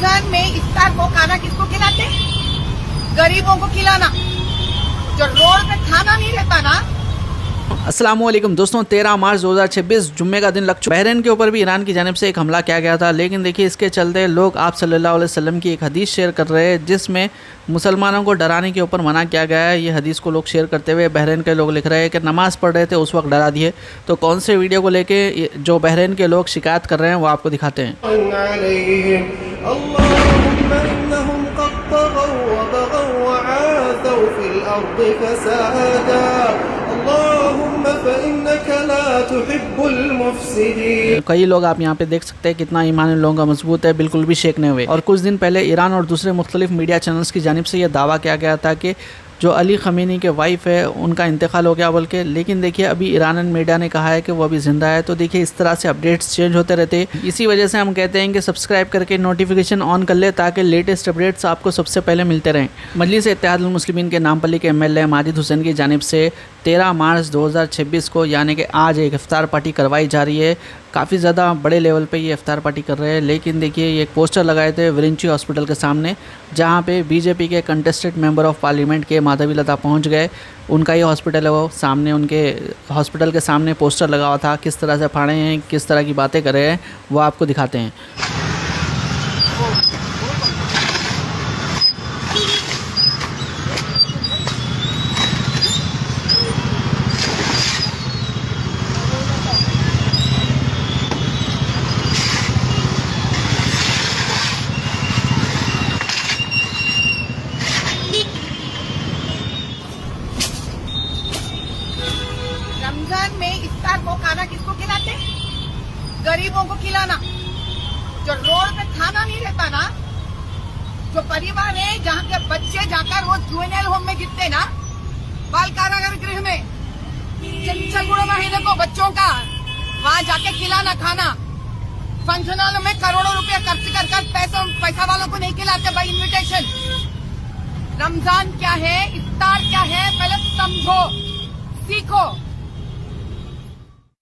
रमजान में इफ्तार को खाना किसको खिलाते? गरीबों को खिलाना। जो रोड पे खाना नहीं रहता ना। अस्सलामुअलैकुम दोस्तों, 13 मार्च 2026 जुम्मे का दिन लग चुका। बहरीन के ऊपर भी ईरान की जानिब से एक हमला किया गया था, लेकिन देखिए इसके चलते लोग आप सल्लल्लाहु अलैहि वसल्लम की एक हदीस शेयर कर रहे हैं जिसमें मुसलमानों को डराने के ऊपर मना किया गया है। ये हदीस को लोग शेयर करते हुए बहरीन के लोग लिख रहे हैं कि नमाज़ पढ़ रहे थे उस वक्त डरा दिए। तो कौन से वीडियो को लेके जो बहरीन के लोग शिकायत कर रहे हैं वो आपको दिखाते हैं। कई लोग आप यहाँ पे देख सकते हैं कितना ईमान इन लोगों का मजबूत है, बिल्कुल भी शेक नहीं हुए। और कुछ दिन पहले ईरान और दूसरे मुख्तलिफ मीडिया चैनल्स की जानिब से यह दावा किया गया था कि जो अली ख़मीनी के वाइफ है उनका इंतकाल हो गया बोल के, लेकिन देखिए अभी ईरान मीडिया ने कहा है कि वो अभी ज़िंदा है। तो देखिए इस तरह से अपडेट्स चेंज होते रहते हैं। इसी वजह से हम कहते हैं कि सब्सक्राइब करके नोटिफिकेशन ऑन कर ले ताकि लेटेस्ट अपडेट्स आपको सबसे पहले मिलते रहें। मजलिस इत्तेहादुल मुस्लिमीन के नामपल्ली के MLA माजिद हुसैन की जानिब से 13 मार्च 2026 को यानी कि आज एक इफ्तार पार्टी करवाई जा रही है। काफ़ी ज़्यादा बड़े लेवल पे ये इफ्तार पार्टी कर रहे हैं, लेकिन देखिए ये एक पोस्टर लगाए थे विरिंची हॉस्पिटल के सामने, जहाँ पे बीजेपी के कंटेस्टेड मेंबर ऑफ पार्लियामेंट के माधवी लता पहुँच गए। उनका ये हॉस्पिटल है, वो सामने उनके हॉस्पिटल के सामने पोस्टर लगा हुआ था। किस तरह से फाड़े हैं, किस तरह की बातें कर रहे हैं वो आपको दिखाते हैं। रमजान में इफ्तार को खाना किसको खिलाते? गरीबों को खिलाना। जो रोड पे खाना नहीं रहता ना, जो परिवार है जहाँ के बच्चे जाकर रोज जुवेनाइल होम में गिरते ना, बाल कारागार गृह में, चंचलगुड़ा महीने को बच्चों का वहाँ जाके खिलाना खाना। फंक्शन हॉल में करोड़ों रुपए खर्च कर पैसा वालों को नहीं खिलाते भाई इन्विटेशन। रमजान क्या है, इफ्तार क्या है, पहले समझो, सीखो।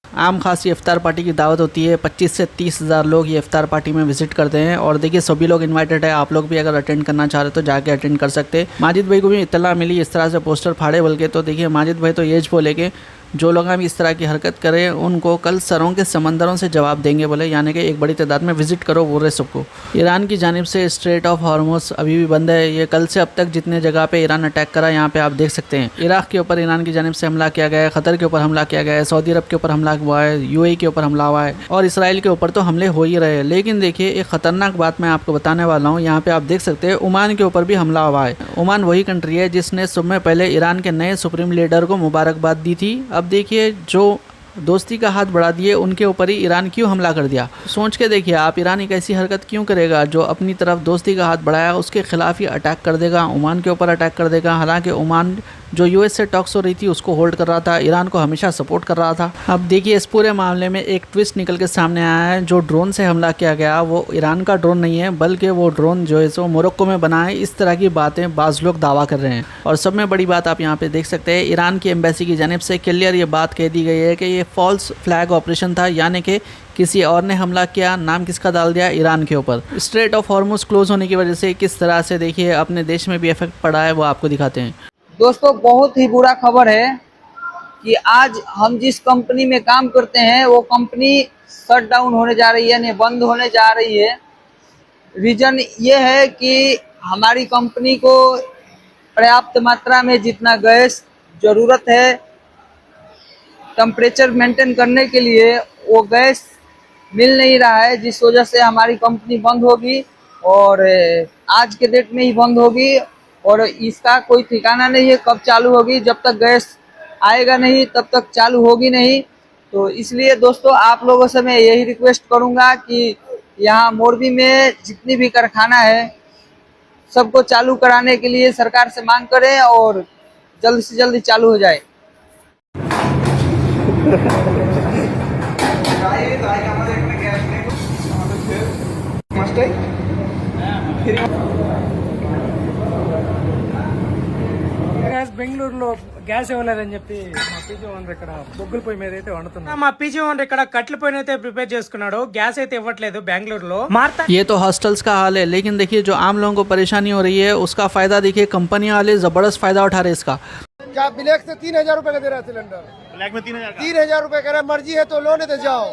आम खास ये इफ्तार पार्टी की दावत होती है। 25 से 30 हज़ार लोग ये इफ्तार पार्टी में विजिट करते हैं और देखिए सभी लोग इनवाइटेड है। आप लोग भी अगर अटेंड करना चाह रहे तो जाके अटेंड कर सकते हैं। माजिद भाई को भी इत्तला मिली इस तरह से पोस्टर फाड़े बोल के, तो देखिए माजिद भाई तो एज बोले के जो लोग हम इस तरह की हरकत करें उनको कल सरों के समंदरों से जवाब देंगे बोले, यानी कि एक बड़ी तादाद में विजिट करो बोल रहे सबको। ईरान की जानिब से स्ट्रेट ऑफ हॉर्मुज़ अभी भी बंद है। ये कल से अब तक जितने जगह पे ईरान अटैक करा यहाँ पे आप देख सकते हैं। इराक के ऊपर ईरान की जानिब से हमला किया गया है, क़तर के ऊपर हमला किया गया है, सऊदी अरब के ऊपर हमला हुआ है, UAE के ऊपर हमला हुआ है और इसराइल के ऊपर तो हमले हो ही रहे हैं। लेकिन देखिए एक ख़तरनाक बात मैं आपको बताने वाला हूँ। यहाँ पे आप देख सकते हैं ओमान के ऊपर भी हमला हुआ है। ओमान वही कंट्री है जिसने सुबह पहले ईरान के नए सुप्रीम लीडर को मुबारकबाद दी थी। अब देखिए जो दोस्ती का हाथ बढ़ा दिए उनके ऊपर ही ईरान क्यों हमला कर दिया। सोच के देखिए आप, ईरान एक ऐसी हरकत क्यों करेगा जो अपनी तरफ दोस्ती का हाथ बढ़ाया उसके खिलाफ ही अटैक कर देगा, ओमान के ऊपर अटैक कर देगा। हालांकि ओमान जो US से टॉक्स हो रही थी उसको होल्ड कर रहा था, ईरान को हमेशा सपोर्ट कर रहा था। अब देखिए इस पूरे मामले में एक ट्विस्ट निकल के सामने आया है। जो ड्रोन से हमला किया गया वो ईरान का ड्रोन नहीं है, बल्कि वो ड्रोन जो है सो मोरक्को में बना है। इस तरह की बातें बाज़ लोग दावा कर रहे हैं। और सब में बड़ी बात आप यहाँ पे देख सकते हैं, ईरान की एम्बेसी की जानिब से क्लियर ये बात कह दी गई है कि ये फॉल्स फ्लैग ऑपरेशन था, यानी कि किसी और ने हमला किया, नाम किसका डाल दिया, ईरान के ऊपर। स्ट्रेट ऑफ हॉर्मुज़ क्लोज होने की वजह से किस तरह से देखिए अपने देश में भी इफेक्ट पड़ा है वो आपको दिखाते हैं। दोस्तों बहुत ही बुरा खबर है कि आज हम जिस कंपनी में काम करते हैं वो कंपनी शट डाउन होने जा रही है, यानी बंद होने जा रही है। रीजन ये है कि हमारी कंपनी को पर्याप्त मात्रा में जितना गैस ज़रूरत है टेम्परेचर मेंटेन करने के लिए वो गैस मिल नहीं रहा है, जिस वजह से हमारी कंपनी बंद होगी और आज के डेट में ही बंद होगी और इसका कोई ठिकाना नहीं है कब चालू होगी। जब तक गैस आएगा नहीं तब तक चालू होगी नहीं। तो इसलिए दोस्तों आप लोगों से मैं यही रिक्वेस्ट करूंगा कि यहाँ मोरबी में जितनी भी कारखाना है सबको चालू कराने के लिए सरकार से मांग करें और जल्द से जल्द चालू हो जाए। గ్యాస్ బెంగళూరులో గ్యాస్ ఇవ్వలేదని చెప్పి మా పీజీ ఓనర్ ఇక్కడ బొగ్గుల పొయ్యి మీద అయితే వండుతున్నాడు. మా పీజీ ఓనర్ ఇక్కడ కట్ల పొయ్యి అయితే ప్రిపేర్ చేసుకున్నాడు. గ్యాస్ అయితే ఇవ్వట్లేదు బెంగళూరులో. ये तो हॉस्टल्स का हाल है, लेकिन देखिए जो आम लोगों को परेशानी हो रही है उसका फायदा देखिए कंपनी वाले जबरदस्त फायदा उठा रहे हैं इसका। क्या ब्लैक से 3,000 रुपए का दे रहा है सिलेंडर? ब्लैक में 3,000 का। 3,000 रुपए का मर्जी है तो लो, नहीं तो जाओ।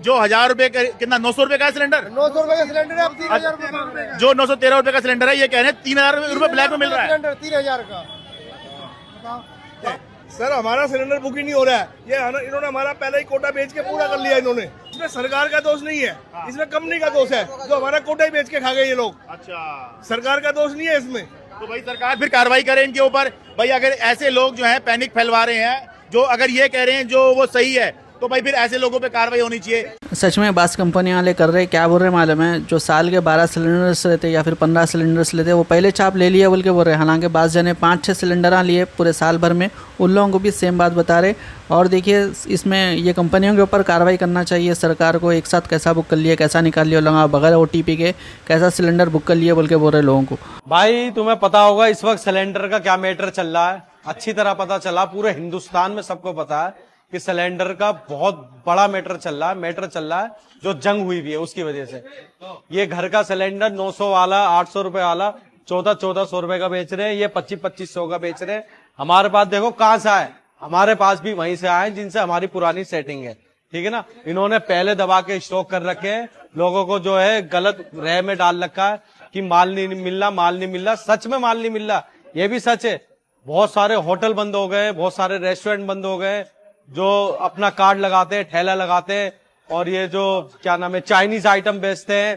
जो 1,000 रुपए का कितना 900 रुपए का है सिलेंडर? 900 रुपए का सिलेंडर है, अब 3,000 रुपए मांग रहे हैं। जो 913 रुपए का सिलेंडर है ये कह रहे हैं 3,000 रुपए ब्लैक में मिल रहा है। सिलेंडर 3,000 का। सर हमारा सिलेंडर बुक ही नहीं हो रहा है। ये इन्होंने हमारा पहले ही कोटा बेच के पूरा कर लिया इन्होंने। इसमें सरकार का दोष नहीं है, इसमें कंपनी का दोष है जो हमारा कोटा ही बेच के खा गए ये लोग। अच्छा, सरकार का दोष नहीं है इसमें। तो भाई सरकार फिर कार्रवाई करे इनके ऊपर। भाई अगर ऐसे लोग जो हैं पैनिक फैलवा रहे हैं, जो अगर ये कह रहे हैं जो वो सही है, तो भाई फिर ऐसे लोगों पे कार्रवाई होनी चाहिए। सच में बस कंपनी वाले कर रहे क्या बोल रहे मालूम है, जो साल के 12 सिलेंडर्स लेते या फिर 15 सिलेंडर्स लेते वो पहले चाप ले लिया बोल के बोल रहे। हालांकि बास जने 5-6 सिलेंडर लिए पूरे साल भर में, उन लोगों को भी सेम बात बता रहे। और देखिए इसमें ये कंपनियों के ऊपर कार्रवाई करना चाहिए सरकार को। एक साथ कैसा बुक कर लिया, कैसा निकाल लिया लोग बगैर OTP के, कैसा सिलेंडर बुक कर लिया बोल के बोल रहे लोगों को। भाई तुम्हें पता होगा इस वक्त सिलेंडर का क्या मैटर चल रहा है, अच्छी तरह पता चला। पूरे हिंदुस्तान में सबको पता है कि सिलेंडर का बहुत बड़ा मैटर चल रहा है जो जंग हुई भी है उसकी वजह से। ये घर का सिलेंडर 900 वाला, 800 रुपए वाला 1400 रुपए का बेच रहे हैं, ये 2500 का बेच रहे हैं। हमारे पास देखो कहां से आए, हमारे पास भी वहीं से आए जिनसे हमारी पुरानी सेटिंग है, ठीक है ना। इन्होंने पहले दबा के स्टॉक कर रखे हैं, लोगों को जो है गलत राह में डाल रखा है कि माल नहीं मिल रहा। सच में माल नहीं मिल रहा, ये भी सच है। बहुत सारे होटल बंद हो गए, बहुत सारे रेस्टोरेंट बंद हो गए, जो अपना कार्ड लगाते हैं, ठेला लगाते हैं, और ये जो क्या नाम है चाइनीज आइटम बेचते हैं,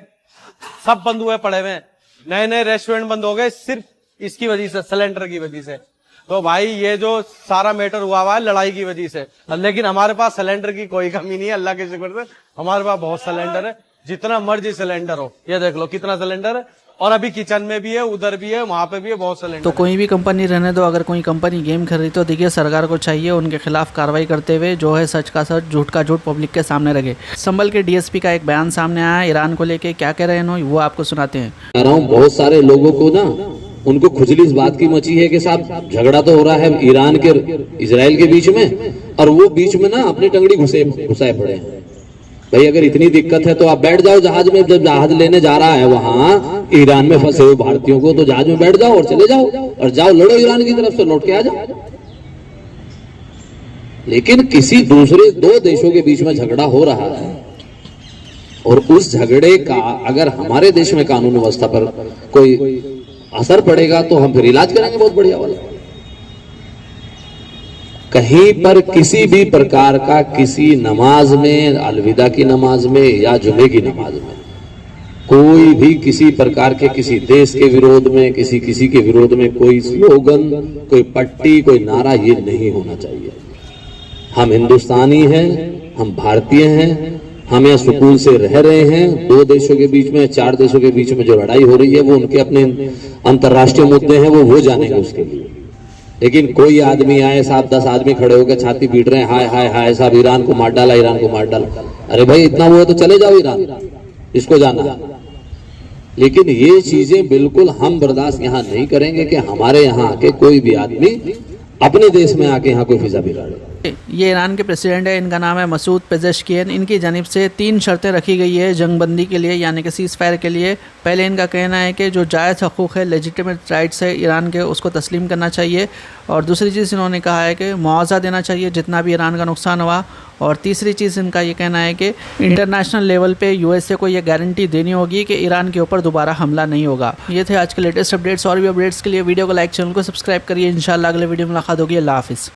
सब बंद हुए पड़े हुए। नए रेस्टोरेंट बंद हो गए सिर्फ इसकी वजह से, सिलेंडर की वजह से। तो भाई ये जो सारा मैटर हुआ है लड़ाई की वजह से। लेकिन हमारे पास सिलेंडर की कोई कमी नहीं है, अल्लाह के शुक्र से हमारे पास बहुत सिलेंडर है, जितना मर्जी सिलेंडर हो। ये देख लो कितना सिलेंडर है, और अभी किचन में भी है, उधर भी है, वहां पे भी है, बहुत सिलेंडर। तो कोई भी कंपनी रहने दो, अगर कोई कंपनी गेम कर रही तो देखिए सरकार को चाहिए उनके खिलाफ कार्रवाई करते हुए जो है सच का सच, झूठ का झूठ पब्लिक के सामने रखे। संभल के DSP का एक बयान सामने आया ईरान को लेके, क्या कह रहे हैं वो आपको सुनाते हैं। बहुत सारे लोगों को ना उनको खुजली इस बात की मची है कि साहब झगड़ा तो हो रहा है ईरान के इजराइल के बीच में, और वो बीच में ना अपनी टंगड़ी घुसाए पड़े हैं। भाई अगर इतनी दिक्कत है तो आप बैठ जाओ जहाज में, जब जहाज लेने जा रहा है वहां ईरान में फंसे हुए भारतीयों को, तो जहाज में बैठ जाओ और चले जाओ, और जाओ लड़ो ईरान की तरफ से, लौट के आ जाओ। लेकिन किसी दूसरे 2 देशों के बीच में झगड़ा हो रहा है, और उस झगड़े का अगर हमारे देश में कानून व्यवस्था पर कोई असर पड़ेगा तो हम फिर इलाज कराएंगे बहुत बढ़िया वाला। कहीं पर किसी भी प्रकार का किसी नमाज में, अलविदा की नमाज में या जुमे की नमाज में, कोई भी किसी प्रकार के किसी देश के विरोध में, किसी के विरोध में कोई स्लोगन, कोई पट्टी, कोई नारा, ये नहीं होना चाहिए। हम हिंदुस्तानी हैं, हम भारतीय हैं, हम यहाँ सुकून से रह रहे हैं। 2 देशों के बीच में, 4 देशों के बीच में जो लड़ाई हो रही है वो उनके अपने अंतर्राष्ट्रीय मुद्दे हैं, वो जानेंगे उसके लिए। लेकिन कोई आदमी आए साहब, 10 आदमी खड़े होकर छाती पीट रहे हैं, हाय हाय हाय साहब ईरान को मार डाला, ईरान को मार डाला। अरे भाई इतना वो है तो चले जाओ ईरान, इसको जाना। लेकिन ये चीजें बिल्कुल हम बर्दाश्त यहाँ नहीं करेंगे कि हमारे यहाँ आके कोई भी आदमी अपने देश में आके यहाँ कोई फिजा बिगाड़े। ये ईरान के प्रेसिडेंट है, इनका नाम है मसूद पेजेश्कियन। इनकी जानिब से 3 शर्तें रखी गई है जंगबंदी के लिए, यानी कि सीज़ फायर के लिए। पहले इनका कहना है कि जो जायज़ हकूक़ है, लेजिटिमेट राइट्स है ईरान के, उसको तस्लीम करना चाहिए। और दूसरी चीज़ इन्होंने कहा है कि मुआवजा देना चाहिए जितना भी ईरान का नुकसान हुआ। और तीसरी चीज़ इनका ये कहना है कि इंटरनेशनल लेवल पे USA को ये गारंटी देनी होगी कि ईरान के ऊपर दोबारा हमला नहीं होगा। ये थे आज के लेटेस्ट अपडेट्स। और भी अपडेट्स के लिए वीडियो को लाइक, चैनल को सब्सक्राइब करिए। इंशाल्लाह अगले वीडियो में मुलाकात होगी। अल्लाह हाफिज़।